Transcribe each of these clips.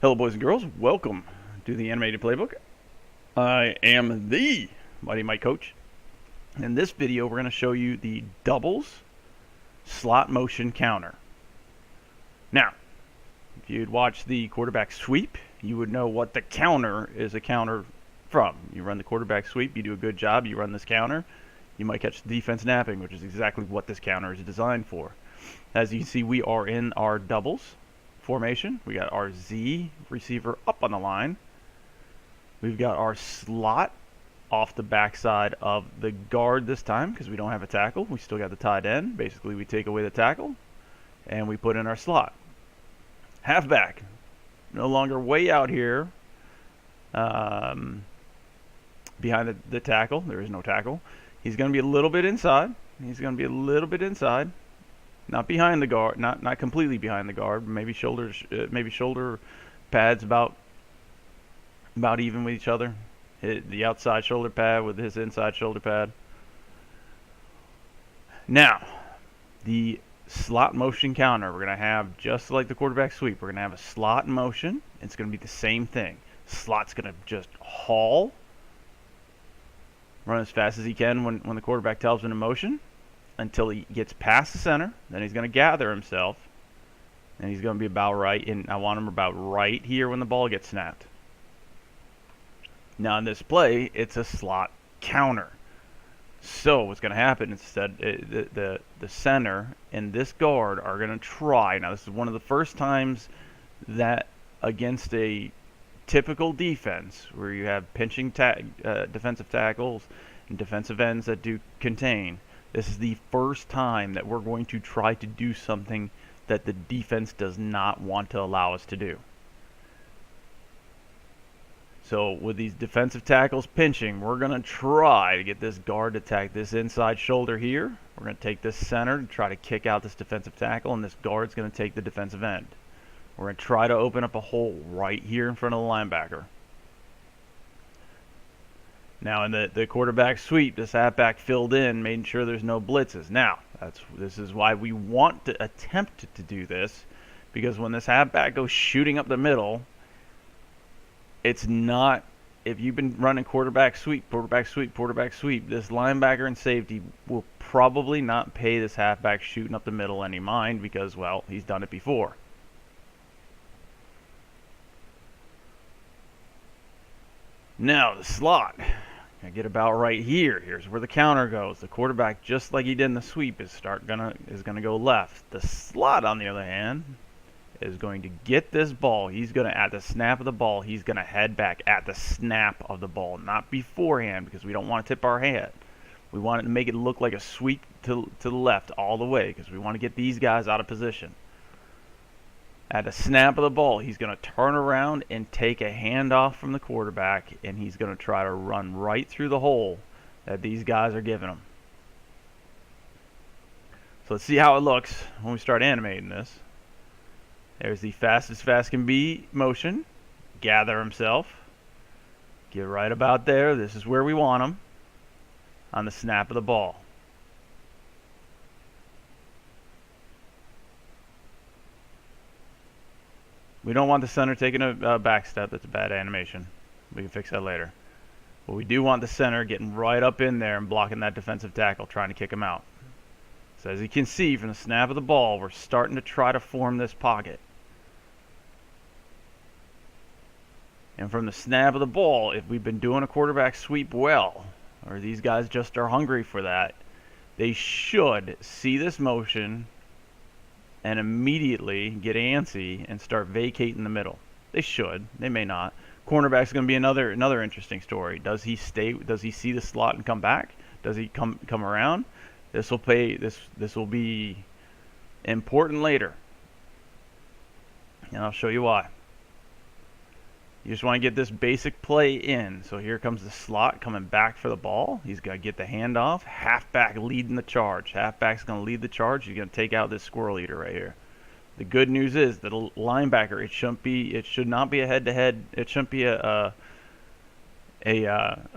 Hello, boys and girls. Welcome to the Animated Playbook. I am the Mighty Mike Coach. In this video, we're going to show you the doubles slot motion counter. Now, if you'd watched the quarterback sweep, you would know what the counter is a counter from. You run the quarterback sweep, you do a good job, you run this counter, you might catch the defense napping, which is exactly what this counter is designed for. As you can see, we are in our doubles formation. We got our Z receiver up on the line. We've got our slot off the backside of the guard this time because we don't have a tackle. We still got the tight end. Basically, we take away the tackle and we put in our slot. Halfback, no longer way out here behind the tackle. There is no tackle. He's going to be a little bit inside. Not behind the guard, not completely behind the guard. Maybe shoulder pads about even with each other. The outside shoulder pad with his inside shoulder pad. Now, the slot motion counter, we're going to have just like the quarterback sweep. We're going to have a slot motion. It's going to be the same thing. Slot's going to just haul, run as fast as he can when the quarterback tells him to motion, until he gets past the center. Then he's going to gather himself, and he's going to be about right. And I want him about right here when the ball gets snapped. Now in this play, it's a slot counter. So what's going to happen instead? The center and this guard are going to try. Now this is one of the first times that against a typical defense where you have pinching defensive tackles and defensive ends that do contain. This is the first time that we're going to try to do something that the defense does not want to allow us to do. So with these defensive tackles pinching, we're going to try to get this guard to attack this inside shoulder here. We're going to take this center to try to kick out this defensive tackle, and this guard's going to take the defensive end. We're going to try to open up a hole right here in front of the linebacker. Now in the quarterback sweep, this halfback filled in, making sure there's no blitzes. Now, this is why we want to attempt to do this, because when this halfback goes shooting up the middle, it's not, if you've been running quarterback sweep, this linebacker and safety will probably not pay this halfback shooting up the middle any mind because, well, he's done it before. Now the slot, I get about right here. Here's where the counter goes. The quarterback, just like he did in the sweep, is gonna go left. The slot, on the other hand, is going to get this ball. He's gonna, at the snap of the ball, he's gonna head back at the snap of the ball, not beforehand, because we don't want to tip our hand. We want it to make it look like a sweep to the left all the way, because we want to get these guys out of position. At the snap of the ball, he's going to turn around and take a handoff from the quarterback, and he's going to try to run right through the hole that these guys are giving him. So let's see how it looks when we start animating this. There's the fastest fast can be motion. Gather himself. Get right about there. This is where we want him on the snap of the ball. We don't want the center taking a back step. That's a bad animation. We can fix that later. But we do want the center getting right up in there and blocking that defensive tackle, trying to kick him out. So as you can see from the snap of the ball, we're starting to try to form this pocket. And from the snap of the ball, if we've been doing a quarterback sweep well, or these guys just are hungry for that, they should see this motion and immediately get antsy and start vacating the middle. They should. They may not. Cornerback's going to be another interesting story. Does he stay? Does he see the slot and come back? Does he come around? This will be important later, and I'll show you why. You just want to get this basic play in. So here comes the slot coming back for the ball. He's got to get the handoff. Halfback leading the charge. Halfback's going to lead the charge. He's going to take out this squirrel eater right here. The good news is that a linebacker, it should not be a head-to-head. It shouldn't be a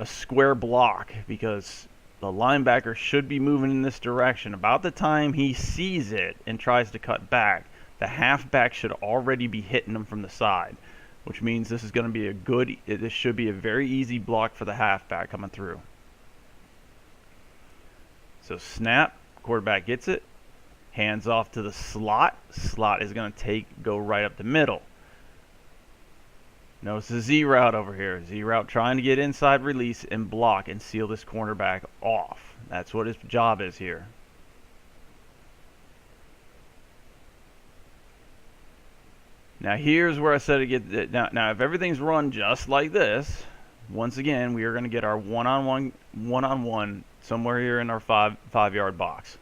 square block, because the linebacker should be moving in this direction. About the time he sees it and tries to cut back, the halfback should already be hitting him from the side. which means this is going to be a good, this should be a very easy block for the halfback coming through. So snap, quarterback gets it, hands off to the slot. Slot is going to go right up the middle. Notice the Z route over here. Z route trying to get inside release and block and seal this cornerback off. That's what his job is here. Now here's where I said to get now if everything's run just like this, once again we are going to get our one-on-one somewhere here in our five-yard box,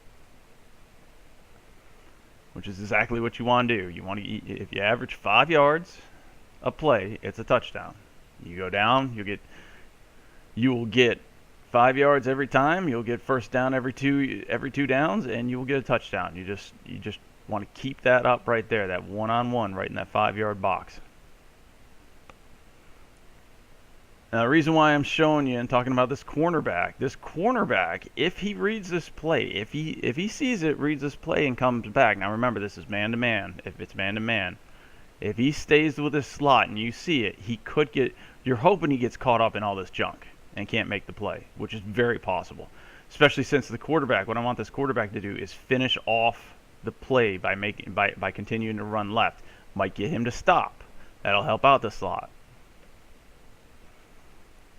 which is exactly what you want to do. You want to, if you average 5 yards a play, it's a touchdown. You go down, you will get 5 yards every time. You'll get first down every two downs, and you will get a touchdown. You just want to keep that up right there, that one-on-one right in that 5-yard box. Now the reason why I'm showing you and talking about this cornerback, if he reads this play, if he sees it, reads this play and comes back. Now remember, this is man-to-man. If it's man-to-man, if he stays with his slot and you see it, he could get, you're hoping he gets caught up in all this junk and can't make the play, which is very possible. Especially since the quarterback, what I want this quarterback to do is finish off the play by continuing to run left. Might get him to stop. That'll help out the slot.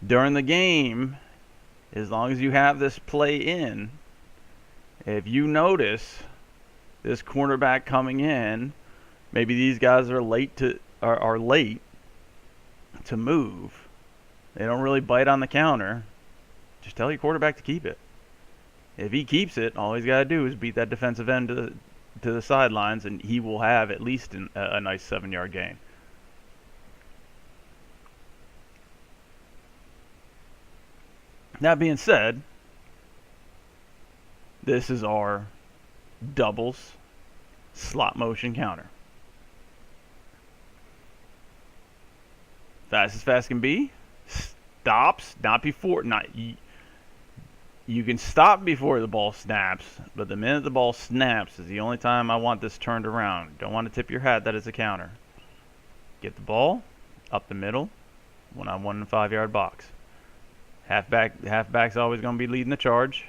During the game, as long as you have this play in, if you notice this cornerback coming in, maybe these guys are late to move. They don't really bite on the counter. Just tell your quarterback to keep it. If he keeps it, all he's got to do is beat that defensive end to the sidelines, and he will have at least a nice 7-yard gain. That being said, this is our doubles slot motion counter. Fast as fast can be. Stops, not before, you can stop before the ball snaps, but the minute the ball snaps is the only time I want this turned around. Don't want to tip your hat that it's a counter. Get the ball up the middle, one-on-one in the 5-yard box. Halfback's always going to be leading the charge.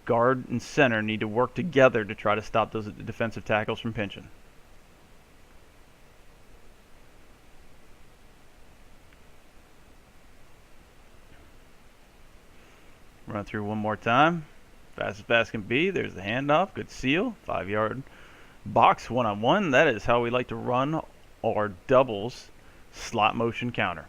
Guard and center need to work together to try to stop those defensive tackles from pinching. Run through one more time. Fast as fast can be. There's the handoff. Good seal. 5-yard box, one-on-one. That is how we like to run our doubles slot motion counter.